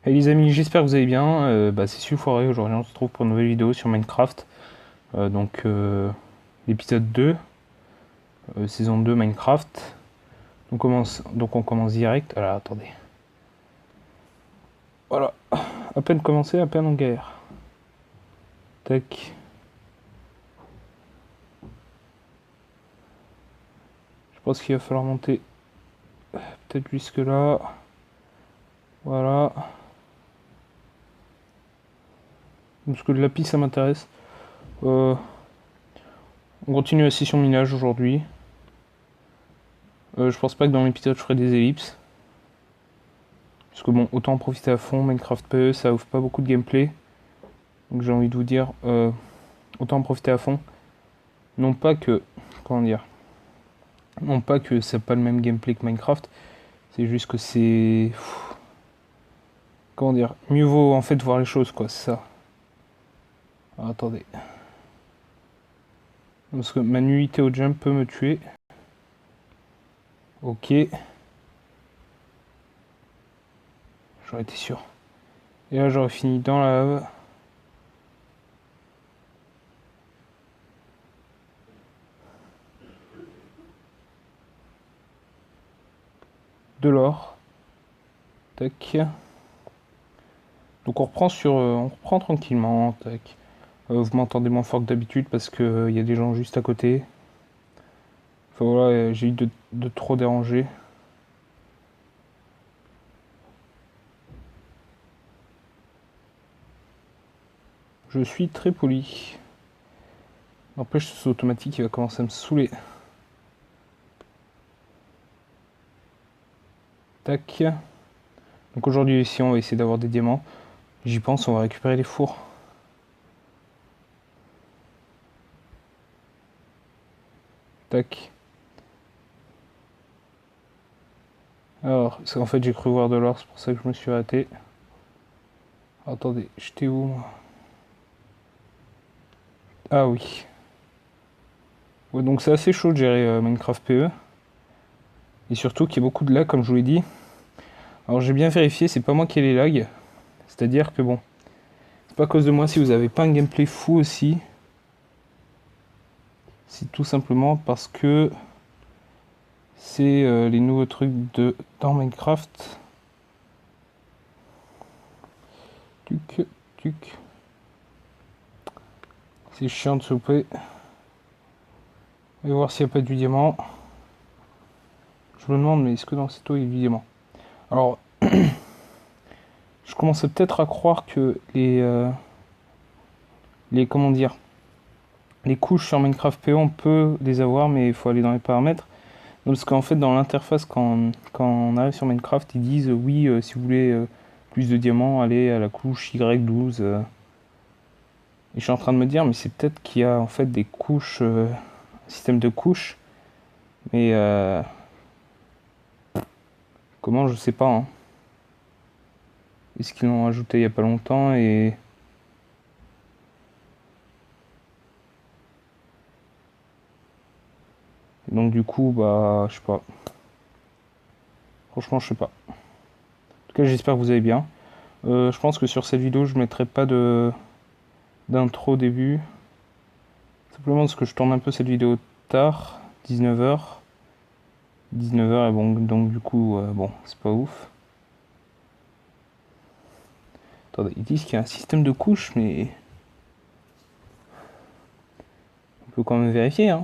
Hey les amis, j'espère que vous allez bien. C'est Sulfoiré, aujourd'hui on se retrouve pour une nouvelle vidéo sur Minecraft. L'épisode 2, saison 2 Minecraft. Donc on commence direct. Alors attendez. Voilà, à peine commencé, à peine en guerre. Tac. Je pense qu'il va falloir monter peut-être jusque là. Voilà. Parce que le lapis ça m'intéresse. On continue la session minage aujourd'hui. Je pense pas que dans l'épisode je ferai des ellipses. Parce que bon, autant en profiter à fond. Minecraft PE ça offre pas beaucoup de gameplay. Donc j'ai envie de vous dire, autant en profiter à fond. Non pas que, comment dire, non pas que c'est pas le même gameplay que Minecraft, c'est juste que c'est, comment dire, mieux vaut en fait voir les choses quoi, c'est ça. Alors, attendez. Parce que ma nullité au jump peut me tuer. Ok. J'aurais été sûr. Et là j'aurais fini dans la lave. De l'or. Tac. Donc on reprend on reprend tranquillement. Tac. Vous m'entendez moins fort que d'habitude parce que y a des gens juste à côté. Enfin voilà, j'ai eu de trop déranger. Je suis très poli. N'empêche, ce saut automatique, il va commencer à me saouler. Tac. Donc aujourd'hui, ici, on va essayer d'avoir des diamants. J'y pense, on va récupérer les fours. Tac. Alors, en fait, j'ai cru voir de l'or, c'est pour ça que je me suis arrêté. Attendez, j'étais où moi? Ah oui. Ouais, donc c'est assez chaud de gérer Minecraft PE. Et surtout qu'il y a beaucoup de lag, comme je vous l'ai dit. Alors j'ai bien vérifié, c'est pas moi qui ai les lags. C'est-à-dire que bon, c'est pas à cause de moi si vous avez pas un gameplay fou aussi. C'est tout simplement parce que c'est les nouveaux trucs dans Minecraft. Tuc, tuc. C'est chiant de souper. On va voir s'il n'y a pas du diamant. Je me demande, mais est-ce que dans cette eau il y a du diamant? Alors, je commençais peut-être à croire que comment dire, les couches sur Minecraft PO, on peut les avoir, mais il faut aller dans les paramètres. Non, parce qu'en fait, dans l'interface, quand on arrive sur Minecraft, ils disent oui, si vous voulez plus de diamants, allez à la couche Y12. Et je suis en train de me dire, mais c'est peut-être qu'il y a en fait des couches, un système de couches, mais comment, je sais pas. Hein. Est-ce qu'ils l'ont ajouté il y a pas longtemps et donc du coup, bah, je sais pas. Franchement, je sais pas. En tout cas, j'espère que vous allez bien. Je pense que sur cette vidéo, je mettrai pas d'intro au début. Simplement parce que je tourne un peu cette vidéo tard, 19h. 19h, et bon, donc du coup, bon, c'est pas ouf. Attendez, ils disent qu'il y a un système de couches, mais on peut quand même vérifier, hein.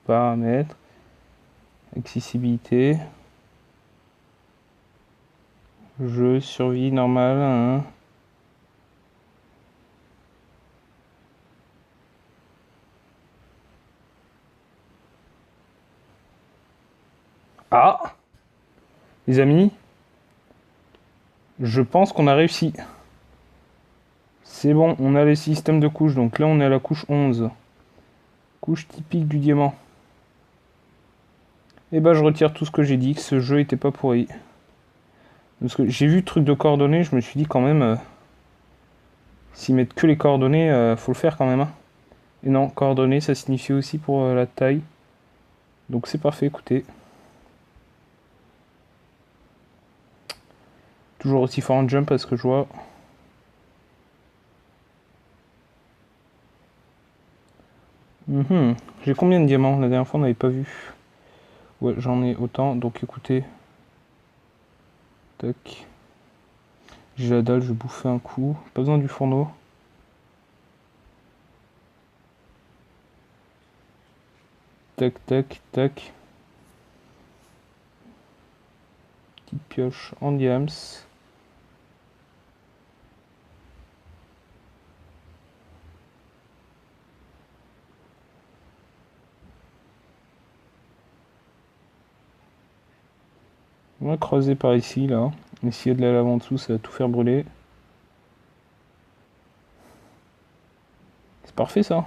Paramètres, accessibilité, jeu, survie normale, hein. Ah, les amis, je pense qu'on a réussi. C'est bon, on a les systèmes de couches, donc là on est à la couche 11. Couche typique du diamant. Et bah je retire tout ce que j'ai dit, que ce jeu était pas pourri. Parce que j'ai vu le truc de coordonnées, je me suis dit quand même, s'ils mettent que les coordonnées, faut le faire quand même. Hein. Et non, coordonnées, ça signifie aussi pour la taille. Donc c'est parfait, écoutez. Toujours aussi fort en jump parce que je vois. J'ai combien de diamants? La dernière fois on n'avait pas vu. Ouais, j'en ai autant, donc écoutez. Tac. J'ai la dalle, je vais bouffer un coup. Pas besoin du fourneau. Tac, tac, tac. Petite pioche en diams. On va creuser par ici, là. Et s'il y a de la lave en dessous, ça va tout faire brûler. C'est parfait, ça.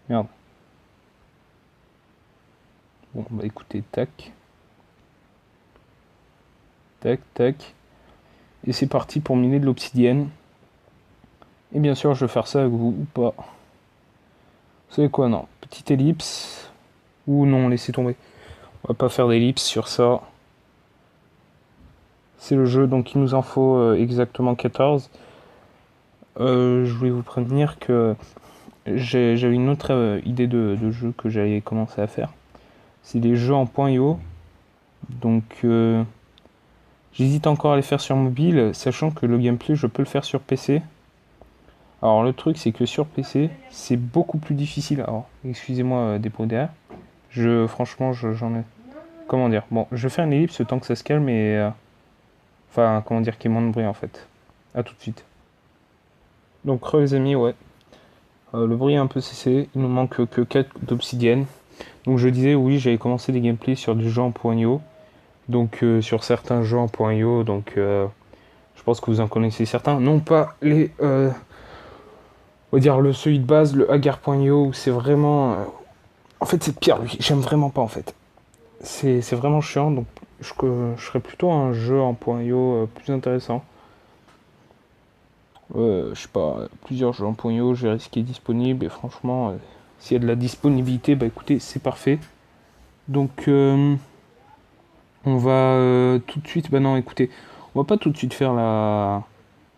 Merde. Bon, bah écoutez, tac. Tac, tac. Et c'est parti pour miner de l'obsidienne. Et bien sûr, je vais faire ça avec vous ou pas. Vous savez quoi, non. Petite ellipse. Ou non, laissez tomber. On va pas faire d'ellipse sur ça. C'est le jeu, donc il nous en faut exactement 14. Je voulais vous prévenir que j'avais une autre idée de jeu que j'allais commencer à faire. C'est des jeux en .io. Donc j'hésite encore à les faire sur mobile, sachant que le gameplay je peux le faire sur PC. Alors le truc c'est que sur PC c'est beaucoup plus difficile. Alors excusez-moi des bruits derrière. Franchement j'en ai. Comment dire? Bon, je vais faire une ellipse tant que ça se calme et enfin comment dire qu'il y ait moins de bruit en fait. A tout de suite. Donc les amis, ouais. Le bruit a un peu cessé. Il nous manque que 4 d'obsidienne. Donc je disais oui j'avais commencé des gameplays sur du jeu en .io. Donc sur certains jeux en .io. Donc je pense que vous en connaissez certains. Non pas les on va dire celui de base, le Agar.io, où c'est vraiment. En fait, c'est pire, lui. J'aime vraiment pas, en fait. C'est vraiment chiant, donc je serais plutôt un jeu en .io plus intéressant. Je sais pas, plusieurs jeux en .io, je vais risquer disponible, et franchement, s'il y a de la disponibilité, bah écoutez, c'est parfait. Donc, on va tout de suite. Bah non, écoutez, on va pas tout de suite faire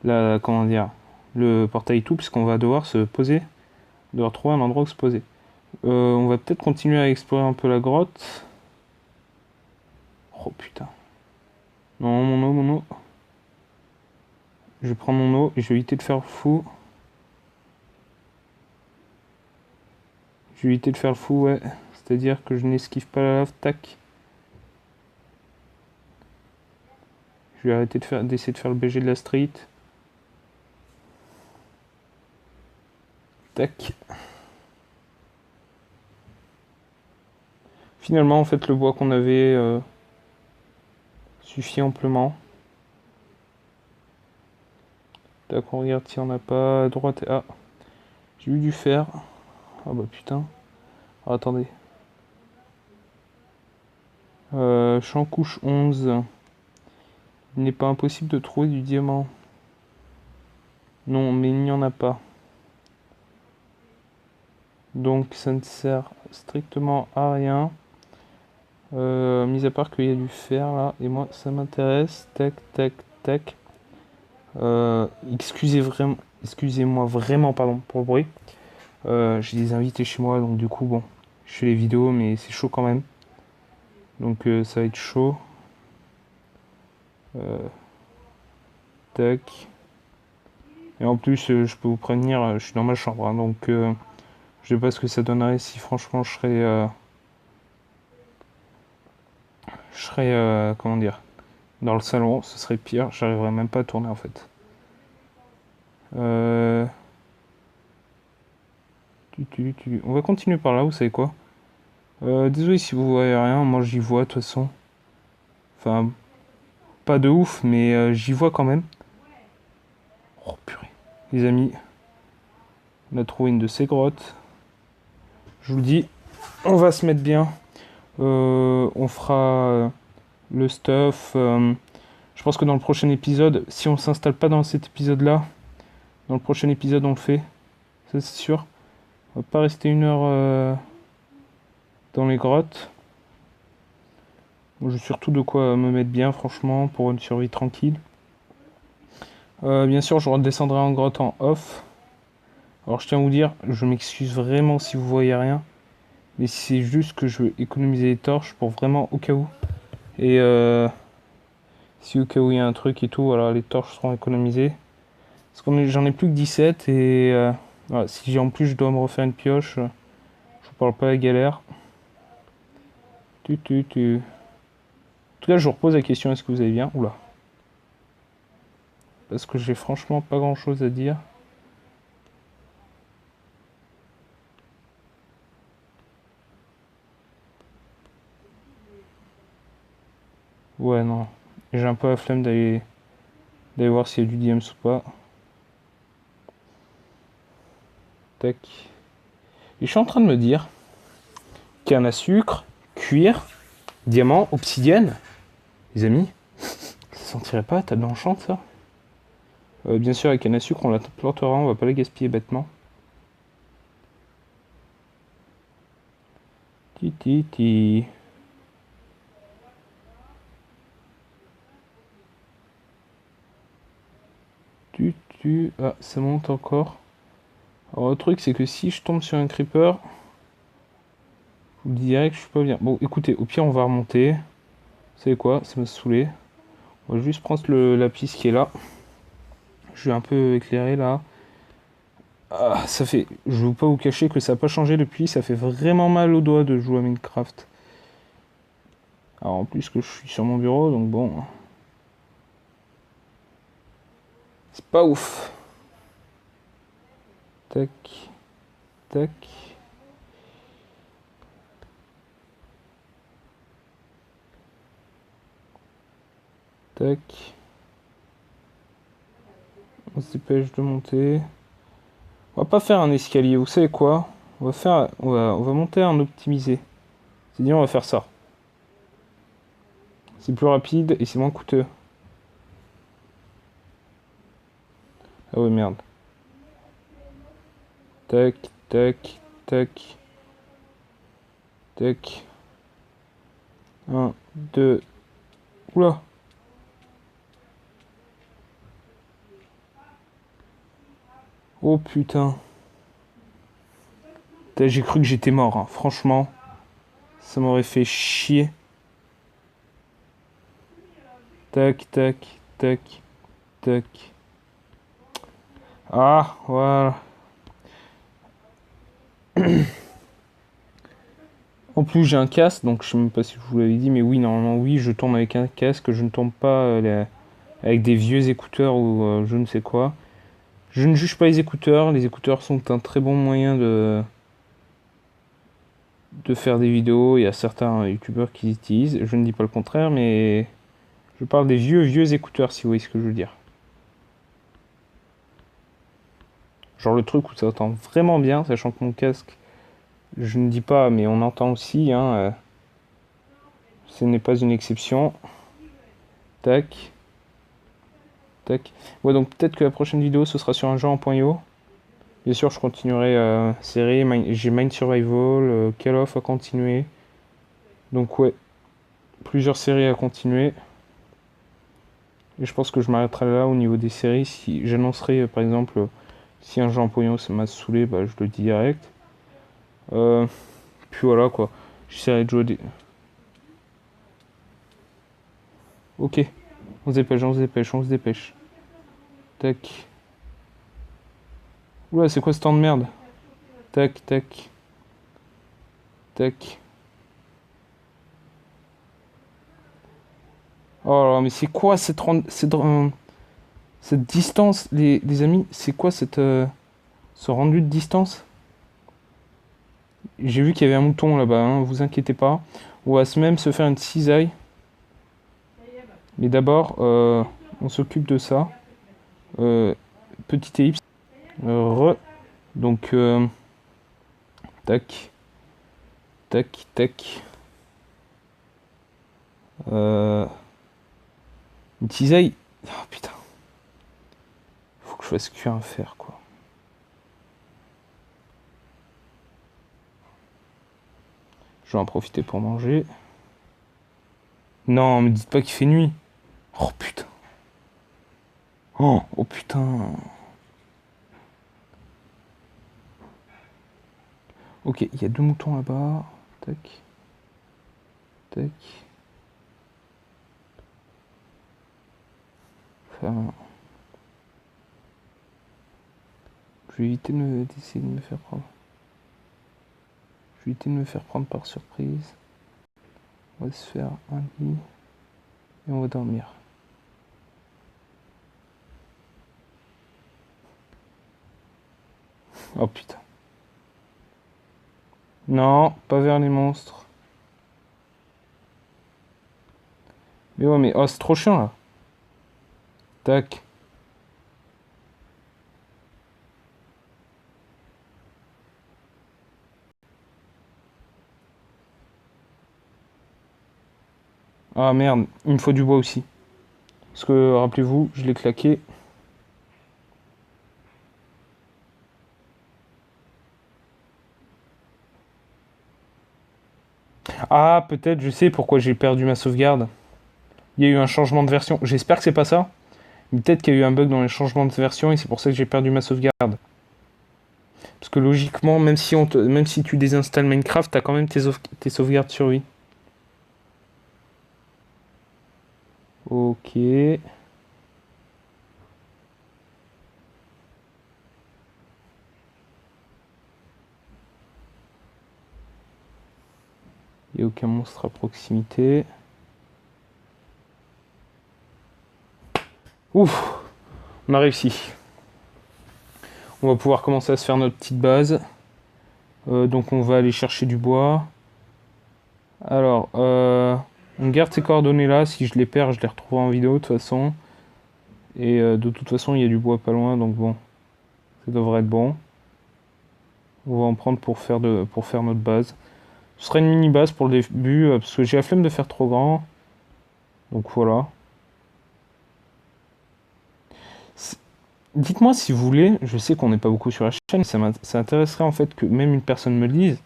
comment dire, le portail tout, puisqu'on va devoir se poser, devoir trouver un endroit où se poser. On va peut-être continuer à explorer un peu la grotte. Oh putain. Non, mon eau. Je vais prendre mon eau et je vais éviter de faire le fou. Je vais éviter de faire le fou, ouais. C'est-à-dire que je n'esquive pas la lave, tac. Je vais arrêter d'essayer de faire le BG de la street. Tac. Finalement, en fait, le bois qu'on avait suffit amplement. Tac, on regarde si on n'a pas à droite. Ah, j'ai eu du fer. Ah bah putain. Ah, attendez. Champ couche 11. Il n'est pas impossible de trouver du diamant. Non, mais il n'y en a pas. Donc ça ne sert strictement à rien. Mis à part qu'il y a du fer là. Et moi ça m'intéresse. Tac, tac, tac. Excusez-moi vraiment pardon pour le bruit. J'ai des invités chez moi donc du coup bon. Je fais les vidéos mais c'est chaud quand même. Donc ça va être chaud. Tac. Et en plus je peux vous prévenir, je suis dans ma chambre hein, donc je sais pas ce que ça donnerait si franchement je serais comment dire, dans le salon, ce serait pire, j'arriverais même pas à tourner en fait. On va continuer par là, vous savez quoi. Désolé si vous voyez rien, moi j'y vois de toute façon. Enfin, pas de ouf, mais j'y vois quand même. Oh purée. Les amis, on a trouvé une de ces grottes. Je vous le dis, on va se mettre bien. On fera le stuff. Je pense que dans le prochain épisode, si on s'installe pas dans cet épisode-là, dans le prochain épisode on le fait. Ça c'est sûr. On va pas rester 1 heure dans les grottes. J'ai surtout de quoi me mettre bien, franchement, pour une survie tranquille. Bien sûr, je redescendrai en grotte en off. Alors, je tiens à vous dire, je m'excuse vraiment si vous voyez rien. Mais c'est juste que je veux économiser les torches pour vraiment au cas où. Et si au cas où il y a un truc et tout, voilà, les torches seront économisées. Parce que j'en ai plus que 17 et voilà, si en plus je dois me refaire une pioche, je vous parle pas de la galère. En tout cas, je vous repose la question, est-ce que vous allez bien? Oula. Parce que j'ai franchement pas grand chose à dire. Ouais, non. J'ai un peu la flemme d'aller voir s'il y a du DMs ou pas. Tac. Et je suis en train de me dire, canne à sucre, cuir, diamant, obsidienne. Les amis, ça sentirait pas table d'enchant ça? Bien sûr, la canne à sucre, on la plantera, on va pas la gaspiller bêtement. Ti ti ti. Ah, ça monte encore. Alors, le truc, c'est que si je tombe sur un creeper, je vous dirais que je suis pas bien. Bon, écoutez, au pire, on va remonter. Vous savez quoi? Ça m'a saoulé. On va juste prendre la piste qui est là. Je vais un peu éclairer là. Ah, ça fait. Je ne vais pas vous cacher que ça n'a pas changé depuis. Ça fait vraiment mal aux doigts de jouer à Minecraft. Alors, en plus que je suis sur mon bureau, donc bon. C'est pas ouf. Tac. Tac. Tac. On se dépêche de monter. On va pas faire un escalier, vous savez quoi? On va monter en optimisé. C'est-à-dire on va faire ça. C'est plus rapide et c'est moins coûteux. Ah ouais merde. Tac, tac, tac, tac. Un, deux. Oula. Oh putain. J'ai cru que j'étais mort, hein. Franchement. Ça m'aurait fait chier. Tac, tac, tac, tac. Ah, voilà. En plus, j'ai un casque, donc je sais même pas si je vous l'avais dit, mais oui, normalement, oui, je tourne avec un casque. Je ne tourne pas avec des vieux écouteurs ou je ne sais quoi. Je ne juge pas les écouteurs. Les écouteurs sont un très bon moyen de faire des vidéos. Il y a certains youtubeurs qui les utilisent. Je ne dis pas le contraire, mais je parle des vieux écouteurs, si vous voyez ce que je veux dire. Genre le truc où ça entend vraiment bien, sachant que mon casque, je ne dis pas, mais on entend aussi, hein, ce n'est pas une exception. Tac, tac. Ouais, donc peut-être que la prochaine vidéo, ce sera sur un jeu en .io. Bien sûr, je continuerai série, j'ai Mine Survival, Call of à continuer. Donc ouais, plusieurs séries à continuer. Et je pense que je m'arrêterai là au niveau des séries. Si j'annoncerai par exemple si un jeu en pognon ça m'a saoulé, bah, je le dis direct. Puis voilà quoi. J'essaierai de jouer des. Ok, on se dépêche, on se dépêche, on se dépêche. Tac. Oula, c'est quoi ce temps de merde? Tac, tac, tac. Oh là, mais c'est quoi cette distance, les amis? C'est quoi ce rendu de distance? J'ai vu qu'il y avait un mouton là-bas, hein, vous inquiétez pas. On va même se faire une cisaille. Mais d'abord, on s'occupe de ça. Petit ellipse. Donc, tac, tac, tac. Une cisaille. Oh putain. Faut que je fasse cuire un fer, quoi. Je vais en profiter pour manger. Non, me dites pas qu'il fait nuit. Oh putain. Oh putain. Ok, il y a 2 moutons là-bas. Tac. Tac. Enfin, je vais éviter d'essayer de me faire prendre. Je vais éviter de me faire prendre par surprise. On va se faire un lit. Et on va dormir. Oh putain. Non, pas vers les monstres. Mais ouais, mais oh, c'est trop chiant là. Tac. Ah merde, il me faut du bois aussi. Parce que, rappelez-vous, je l'ai claqué. Ah, peut-être, je sais pourquoi j'ai perdu ma sauvegarde. Il y a eu un changement de version. J'espère que c'est pas ça. Mais peut-être qu'il y a eu un bug dans les changements de version et c'est pour ça que j'ai perdu ma sauvegarde. Parce que logiquement, même si tu désinstalles Minecraft, t'as quand même tes sauvegardes sur lui. Ok. Il n'y a aucun monstre à proximité. Ouf, on a réussi. On va pouvoir commencer à se faire notre petite base. Donc on va aller chercher du bois. Alors, on garde ces coordonnées là. Si je les perds, je les retrouverai en vidéo de toute façon. Et de toute façon, il y a du bois pas loin, donc bon, ça devrait être bon. On va en prendre pour faire notre base. Ce serait une mini base pour le début, parce que j'ai la flemme de faire trop grand. Donc voilà. Dites-moi si vous voulez, je sais qu'on n'est pas beaucoup sur la chaîne, ça intéresserait en fait que même une personne me le dise.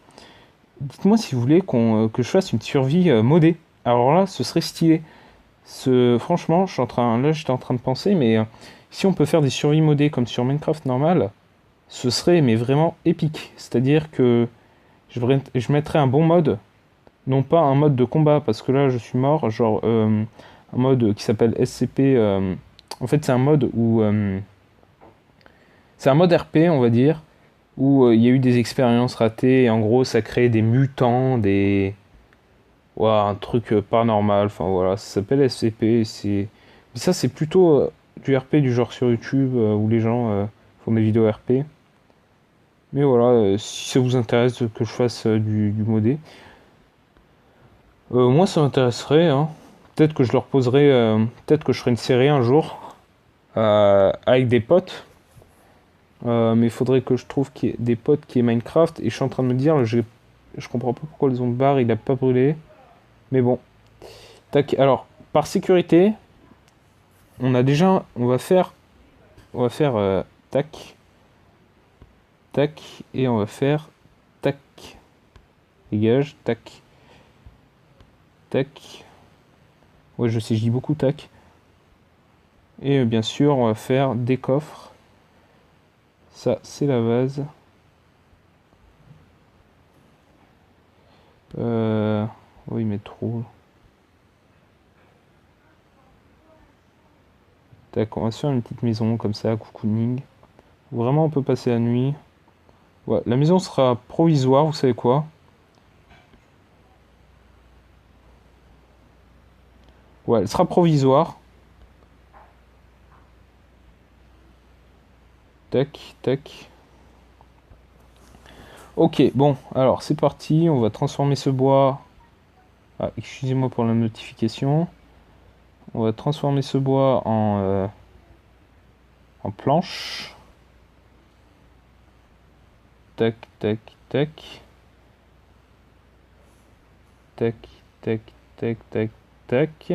Dites-moi si vous voulez que je fasse une survie modée. Alors là, ce serait stylé. Franchement, j'étais en train de penser, mais si on peut faire des survies modées comme sur Minecraft normal, ce serait mais vraiment épique. C'est-à-dire que je mettrais un bon mode, non pas un mode de combat, parce que là je suis mort, genre un mode qui s'appelle SCP. En fait, c'est un mode où c'est un mode RP, on va dire, où il y a eu des expériences ratées, et en gros, ça crée des mutants, un truc pas normal, enfin voilà, ça s'appelle SCP, Mais ça, c'est plutôt du RP du genre sur YouTube, où les gens font des vidéos RP. Mais voilà, si ça vous intéresse que je fasse du modé, moi ça m'intéresserait, hein. Peut-être que je leur poserai, peut-être que je ferai une série un jour, avec des potes. Mais il faudrait que je trouve qu'il y ait des potes qui aient Minecraft. Et je suis en train de me dire, je comprends pas pourquoi le zombie bar il a pas brûlé. Mais bon. Tac. Alors, par sécurité, on va faire tac, tac, et on va faire tac, dégage, tac, tac. Ouais, je sais, je dis beaucoup tac. Et bien sûr, on va faire des coffres. Ça, c'est la vase. Oui, mais trop. Tac, on va se faire une petite maison comme ça, cocooning. Vraiment, on peut passer la nuit. Ouais, la maison sera provisoire, vous savez quoi? Ouais, elle sera provisoire. Tac, tac. Ok, bon, alors c'est parti. On va transformer ce bois. Ah, excusez-moi pour la notification. On va transformer ce bois en planche. Tac, tac, tac. Tac, tac, tac, tac, tac.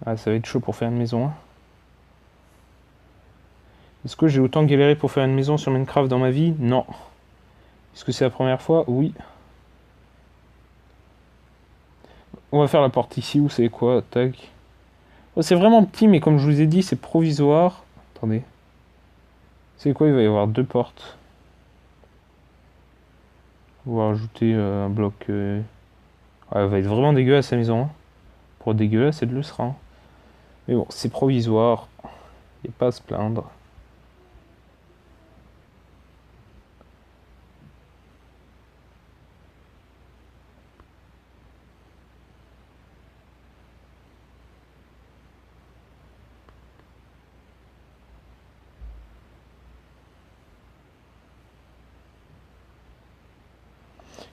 Ah, ça va être chaud pour faire une maison, hein. Est-ce que j'ai autant galéré pour faire une maison sur Minecraft dans ma vie? Non. Est-ce que c'est la première fois? Oui. On va faire la porte ici, vous savez quoi, tac. Oh, c'est vraiment petit, mais comme je vous ai dit, c'est provisoire. Attendez. C'est quoi, il va y avoir 2 portes. On va rajouter un bloc... Ouais, elle va être vraiment dégueulasse, la maison. Hein. Pour être dégueulasse, elle le sera. Hein. Mais bon, c'est provisoire. Il n'y a pas à se plaindre.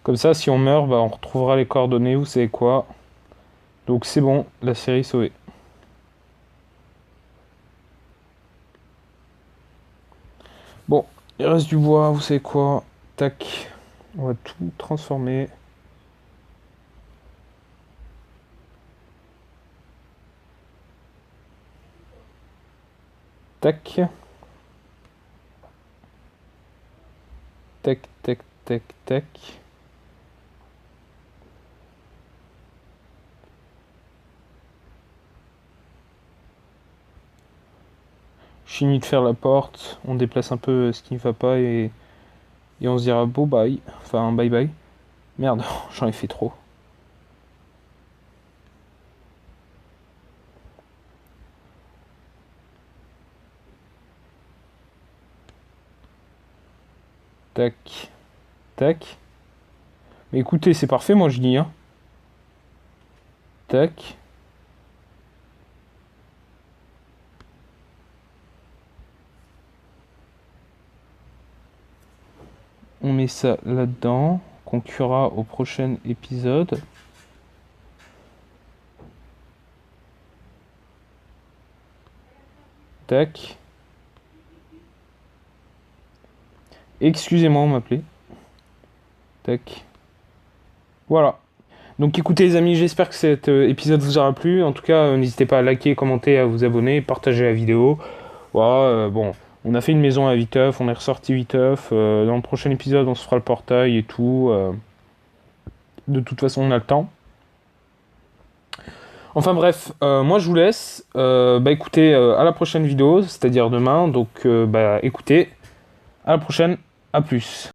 Comme ça, si on meurt, bah, on retrouvera les coordonnées, vous savez quoi. Donc c'est bon, la série est sauvée. Bon, il reste du bois, vous savez quoi. Tac, on va tout transformer. Tac. Tac, tac, tac, tac. Je finis de faire la porte, on déplace un peu ce qui ne va pas et on se dira beau bye. Enfin, bye bye. Merde, j'en ai fait trop. Tac. Tac. Mais écoutez, c'est parfait, moi je dis. Hein. Tac. On met ça là-dedans, qu'on cuira au prochain épisode. Tac. Excusez-moi, on m'appelait. Tac. Voilà. Donc écoutez les amis, j'espère que cet épisode vous aura plu. En tout cas, n'hésitez pas à liker, commenter, à vous abonner, partager la vidéo. Voilà, bon, on a fait une maison à viteuf, on est ressorti viteuf. Dans le prochain épisode, on se fera le portail et tout. De toute façon, on a le temps. Enfin bref, moi je vous laisse. Bah écoutez, à la prochaine vidéo, c'est-à-dire demain. Donc bah écoutez, à la prochaine, à plus.